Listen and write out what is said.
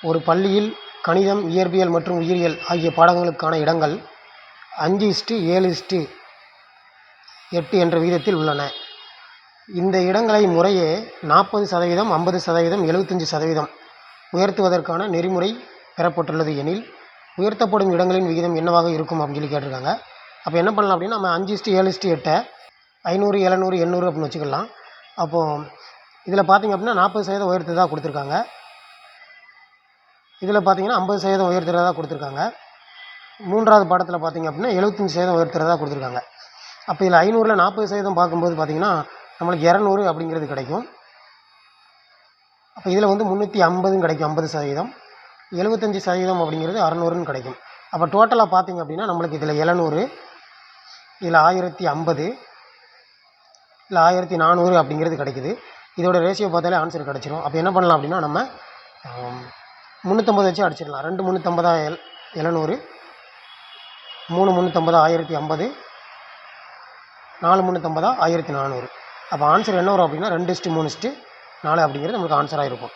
ஒரு பள்ளியில் கணிதம், இயற்பியல் மற்றும் உயிரியல் ஆகிய பாடங்களுக்கான இடங்கள் 5:7:8 என்ற விகிதத்தில் உள்ளன. இந்த இடங்களை முறையே 40%, 50%, 75% உயர்த்துவதற்கான நெறிமுறை பெறப்பட்டுள்ளது எனில், உயர்த்தப்படும் இடங்களின் விகிதம் என்னவாக இருக்கும் அப்படின்னு சொல்லி கேட்டிருக்காங்க. அப்போ என்ன பண்ணலாம் அப்படின்னா, நம்ம 5:7:8 500, 700, 800 அப்படின்னு வச்சுக்கலாம். அப்போது இதில் பார்த்திங்க அப்படின்னா 40% உயர்த்துறதாக கொடுத்துருக்காங்க. இதில் பார்த்திங்கன்னா 50% உயர்த்துறதாக கொடுத்துருக்காங்க. மூன்றாவது பாடத்தில் பார்த்திங்க அப்படின்னா 75% உயர்த்துறதாக கொடுத்துருக்காங்க. அப்போ இதில் 500ல் 40% பார்க்கும்போது பார்த்திங்கன்னா நம்மளுக்கு 200 அப்படிங்கிறது கிடைக்கும். அப்போ இதில் வந்து 350 கிடைக்கும் 50%, 75% அப்படிங்கிறது 600ன்னு கிடைக்கும். அப்போ டோட்டலாக பார்த்திங்க அப்படின்னா நம்மளுக்கு இதில் 700, இதில் 1050, இல்லை 1400 அப்படிங்கிறது கிடைக்குது. இதோட ரேஷியோ பார்த்தாலே ஆன்சர் கிடச்சிரும். அப்போ என்ன பண்ணலாம் அப்படின்னா, நம்ம 350 வச்சு அடிச்சிடலாம். 2 350 700, 3 350 1050, 4 350 1400. அப்போ ஆன்சர் என்ன வரும் அப்படின்னா 2:3:4 அப்படிங்கிறது நமக்கு ஆன்சராக இருக்கும்.